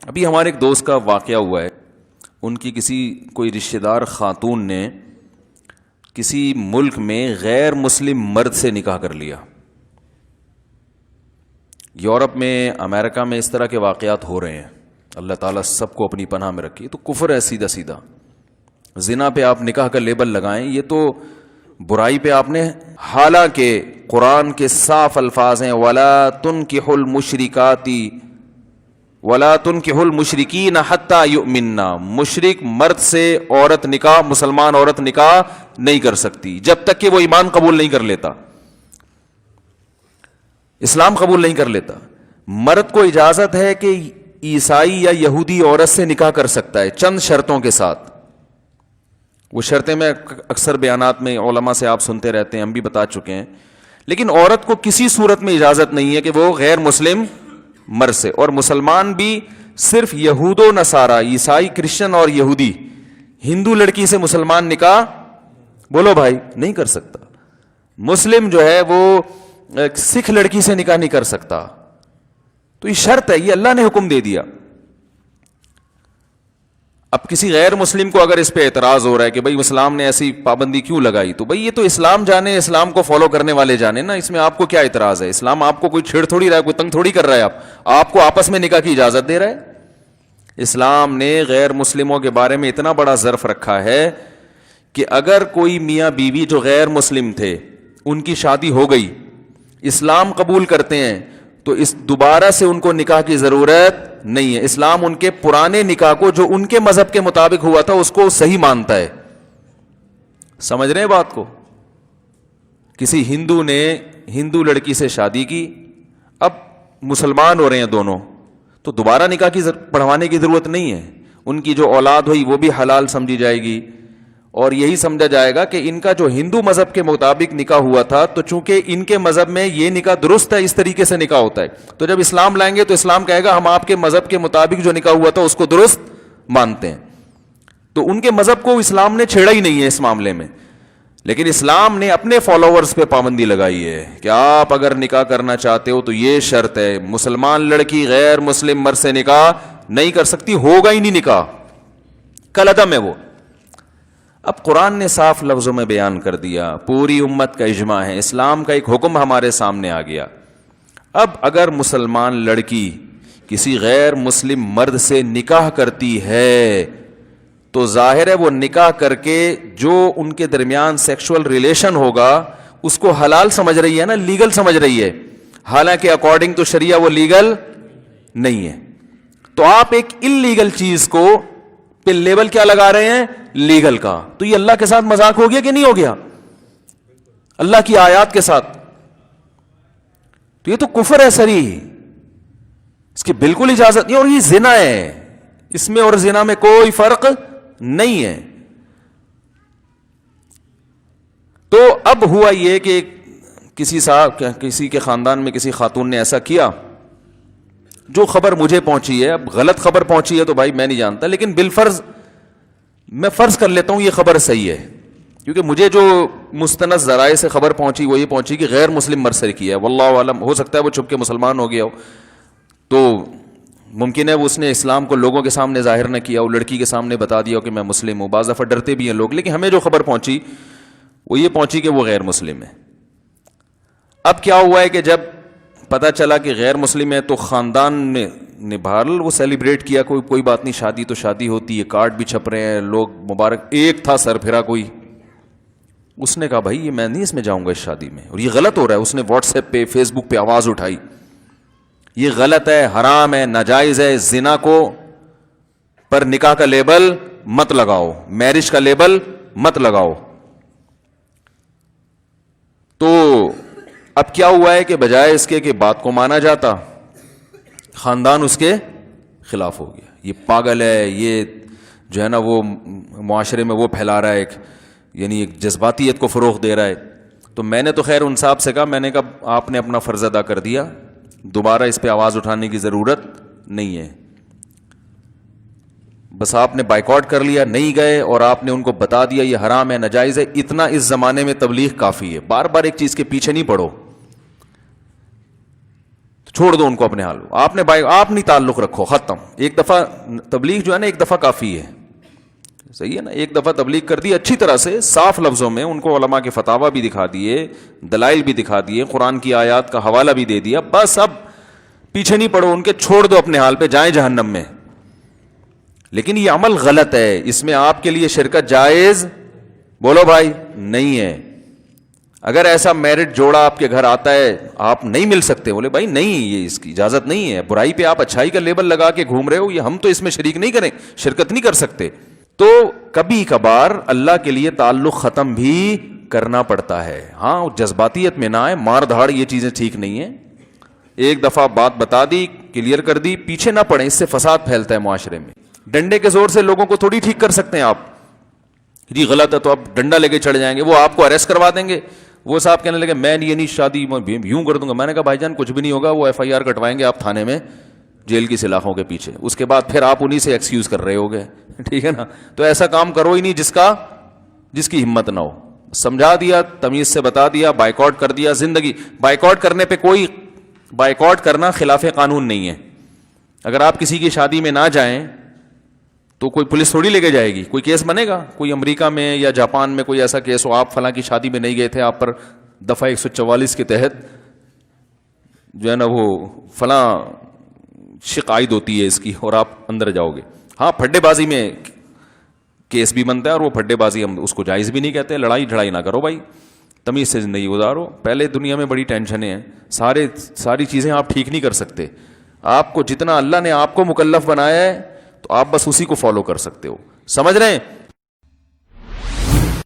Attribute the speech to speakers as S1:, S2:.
S1: ابھی ہمارے ایک دوست کا واقعہ ہوا ہے. ان کی کوئی رشتہ دار خاتون نے کسی ملک میں غیر مسلم مرد سے نکاح کر لیا. یورپ میں، امریکہ میں اس طرح کے واقعات ہو رہے ہیں. اللہ تعالیٰ سب کو اپنی پناہ میں رکھے. تو کفر ہے سیدھا سیدھا. زنا پہ آپ نکاح کا لیبل لگائیں، یہ تو برائی پہ آپ نے، حالانکہ قرآن کے صاف الفاظ ہیں وَلَا تُنْكِحُ الْمُشْرِكَاتِ وَلَا تُنْكِحُ الْمُشْرِكِينَ حَتَّى يُؤْمِنَّ. مشرک مرد سے عورت نکاح، مسلمان عورت نکاح نہیں کر سکتی جب تک کہ وہ ایمان قبول نہیں کر لیتا، اسلام قبول نہیں کر لیتا. مرد کو اجازت ہے کہ عیسائی یا یہودی عورت سے نکاح کر سکتا ہے چند شرطوں کے ساتھ. وہ شرطیں میں اکثر بیانات میں علماء سے آپ سنتے رہتے ہیں، ہم بھی بتا چکے ہیں. لیکن عورت کو کسی صورت میں اجازت نہیں ہے کہ وہ غیر مسلم مرد سے، اور مسلمان بھی صرف یہود و نصارہ، عیسائی، کرسچن اور یہودی، ہندو لڑکی سے مسلمان نکاح بولو بھائی نہیں کر سکتا. مسلم جو ہے وہ سکھ لڑکی سے نکاح نہیں کر سکتا. تو یہ شرط ہے، یہ اللہ نے حکم دے دیا. اب کسی غیر مسلم کو اگر اس پہ اعتراض ہو رہا ہے کہ بھائی اسلام نے ایسی پابندی کیوں لگائی، تو بھائی یہ تو اسلام جانے، اسلام کو فالو کرنے والے جانے نا، اس میں آپ کو کیا اعتراض ہے؟ اسلام آپ کو کوئی چھیڑ تھوڑی رہا ہے، کوئی تنگ تھوڑی کر رہا ہے. آپ کو آپس میں نکاح کی اجازت دے رہا ہے. اسلام نے غیر مسلموں کے بارے میں اتنا بڑا ظرف رکھا ہے کہ اگر کوئی میاں بیوی جو غیر مسلم تھے ان کی شادی ہو گئی، اسلام قبول کرتے ہیں، تو اس دوبارہ سے ان کو نکاح کی ضرورت نہیں ہے. اسلام ان کے پرانے نکاح کو جو ان کے مذہب کے مطابق ہوا تھا اس کو صحیح مانتا ہے. سمجھ رہے ہیں بات کو؟ کسی ہندو نے ہندو لڑکی سے شادی کی، اب مسلمان ہو رہے ہیں دونوں، تو دوبارہ نکاح کی پڑھوانے کی ضرورت نہیں ہے. ان کی جو اولاد ہوئی وہ بھی حلال سمجھی جائے گی، اور یہی سمجھا جائے گا کہ ان کا جو ہندو مذہب کے مطابق نکاح ہوا تھا، تو چونکہ ان کے مذہب میں یہ نکاح درست ہے، اس طریقے سے نکاح ہوتا ہے. تو جب اسلام لائیں گے تو اسلام کہے گا ہم آپ کے مذہب کے مطابق جو نکاح ہوا تھا اس کو درست مانتے ہیں. تو ان کے مذہب کو اسلام نے چھیڑا ہی نہیں ہے اس معاملے میں. لیکن اسلام نے اپنے فالوورز پہ پابندی لگائی ہے کہ آپ اگر نکاح کرنا چاہتے ہو تو یہ شرط ہے، مسلمان لڑکی غیر مسلم مرد سے نکاح نہیں کر سکتی، ہوگا ہی نہیں نکاح، کل عدم ہے وہ. اب قرآن نے صاف لفظوں میں بیان کر دیا، پوری امت کا اجماع ہے، اسلام کا ایک حکم ہمارے سامنے آ گیا. اب اگر مسلمان لڑکی کسی غیر مسلم مرد سے نکاح کرتی ہے تو ظاہر ہے وہ نکاح کر کے جو ان کے درمیان سیکشول ریلیشن ہوگا اس کو حلال سمجھ رہی ہے نا، لیگل سمجھ رہی ہے، حالانکہ اکارڈنگ ٹو شریعہ وہ لیگل نہیں ہے. تو آپ ایک انلیگل چیز کو پہ لیبل کیا لگا رہے ہیں؟ لیگل کا. تو یہ اللہ کے ساتھ مذاق ہو گیا کہ نہیں ہو گیا؟ اللہ کی آیات کے ساتھ. تو یہ تو کفر ہے صریح، اس کی بالکل اجازت نہیں. اور یہ زنا ہے، اس میں اور زنا میں کوئی فرق نہیں ہے. تو اب ہوا یہ کہ کسی کے خاندان میں کسی خاتون نے ایسا کیا، جو خبر مجھے پہنچی ہے، اب غلط خبر پہنچی ہے تو بھائی میں نہیں جانتا، لیکن بالفرض میں فرض کر لیتا ہوں یہ خبر صحیح ہے، کیونکہ مجھے جو مستند ذرائع سے خبر پہنچی وہ یہ پہنچی کہ غیر مسلم مرد سے کی ہے. واللہ عالم، ہو سکتا ہے وہ چھپ کے مسلمان ہو گیا ہو، تو ممکن ہے وہ اس نے اسلام کو لوگوں کے سامنے ظاہر نہ کیا ہو، لڑکی کے سامنے بتا دیا ہو کہ میں مسلم ہوں. بعض دفعہ ڈرتے بھی ہیں لوگ، لیکن ہمیں جو خبر پہنچی وہ یہ پہنچی کہ وہ غیر مسلم ہے. اب کیا ہوا ہے کہ جب پتہ چلا کہ غیر مسلم ہے تو خاندان نے بہرحال وہ سیلیبریٹ کیا، کوئی بات نہیں، شادی تو شادی ہوتی ہے، کارڈ بھی چھپ رہے ہیں، لوگ مبارک. ایک تھا سر پھرا کوئی، اس نے کہا بھائی یہ میں نہیں اس میں جاؤں گا اس شادی میں، اور یہ غلط ہو رہا ہے. اس نے واٹس ایپ پہ، فیس بک پہ آواز اٹھائی، یہ غلط ہے، حرام ہے، ناجائز ہے، زنا کو پر نکاح کا لیبل مت لگاؤ، میرج کا لیبل مت لگاؤ. تو اب کیا ہوا ہے کہ بجائے اس کے کہ بات کو مانا جاتا، خاندان اس کے خلاف ہو گیا. یہ پاگل ہے، یہ جو ہے نا وہ معاشرے میں وہ پھیلا رہا ہے، یعنی ایک جذباتیت کو فروغ دے رہا ہے. تو میں نے تو خیر ان صاحب سے کہا، میں نے کہا آپ نے اپنا فرض ادا کر دیا، دوبارہ اس پہ آواز اٹھانے کی ضرورت نہیں ہے. بس آپ نے بائیکاٹ کر لیا، نہیں گئے، اور آپ نے ان کو بتا دیا یہ حرام ہے، ناجائز ہے. اتنا اس زمانے میں تبلیغ کافی ہے، بار بار ایک چیز کے پیچھے نہیں پڑو. چھوڑ دو ان کو اپنے حال. آپ نہیں تعلق رکھو, ختم. ایک دفعہ تبلیغ جو ہے نا ایک دفعہ کافی ہے, صحیح ہے نا, ایک دفعہ تبلیغ کر دی اچھی طرح سے صاف لفظوں میں, ان کو علماء کے فتاوی بھی دکھا دیے, دلائل بھی دکھا دیے, قرآن کی آیات کا حوالہ بھی دے دیا, بس اب پیچھے نہیں پڑو ان کے, چھوڑ دو اپنے حال پہ, جائیں جہنم میں. لیکن یہ عمل غلط ہے, اس میں آپ کے لیے شرکت جائز بولو بھائی نہیں ہے. اگر ایسا میرٹ جوڑا آپ کے گھر آتا ہے, آپ نہیں مل سکتے, بولے بھائی نہیں, یہ اس کی اجازت نہیں ہے. برائی پہ آپ اچھائی کا لیبل لگا کے گھوم رہے ہو, یہ ہم تو اس میں شریک نہیں کریں, شرکت نہیں کر سکتے. تو کبھی کبھار اللہ کے لیے تعلق ختم بھی کرنا پڑتا ہے. ہاں جذباتیت میں نہ آئے, مار دھاڑ, یہ چیزیں ٹھیک نہیں ہیں. ایک دفعہ بات بتا دی, کلیئر کر دی, پیچھے نہ پڑیں, اس سے فساد پھیلتا ہے معاشرے میں. ڈنڈے کے زور سے لوگوں کو تھوڑی ٹھیک کر سکتے ہیں آپ, جی غلط ہے تو آپ ڈنڈا لے کے چڑھ جائیں گے, وہ آپ کو اریسٹ کروا دیں گے. وہ صاحب کہنے لگے میں یہ نہیں شادی یوں کر دوں گا. میں نے کہا بھائی جان کچھ بھی نہیں ہوگا, وہ FIR کٹوائیں گے آپ تھانے میں جیل کی سلاخوں کے پیچھے, اس کے بعد پھر آپ انہی سے ایکسکیوز کر رہے ہوگے, ٹھیک ہے نا. تو ایسا کام کرو ہی نہیں جس کی ہمت نہ ہو. سمجھا دیا, تمیز سے بتا دیا, بائیکاٹ کر دیا. زندگی بائیکاٹ کرنے پہ کوئی بائیکاٹ کرنا خلاف قانون نہیں ہے. اگر آپ کسی کی شادی میں نہ جائیں تو کوئی پولیس تھوڑی لے کے جائے گی, کوئی کیس بنے گا, کوئی امریکہ میں یا جاپان میں کوئی ایسا کیس ہو, آپ فلاں کی شادی میں نہیں گئے تھے, آپ پر دفعہ 144 کے تحت جو ہے نا وہ فلاں شکایت ہوتی ہے اس کی, اور آپ اندر جاؤ گے. ہاں پھڈے بازی میں کیس بھی بنتا ہے, اور وہ پھڈے بازی ہم اس کو جائز بھی نہیں کہتے. لڑائی جھڑائی نہ کرو بھائی, تمیز سے زندگی گزارو. پہلے دنیا میں بڑی ٹینشنیں ہیں, ساری چیزیں آپ ٹھیک نہیں کر سکتے. آپ کو جتنا اللہ نے آپ کو مکلف بنایا ہے تو آپ بس اسی کو فالو کر سکتے ہو, سمجھ رہے ہیں.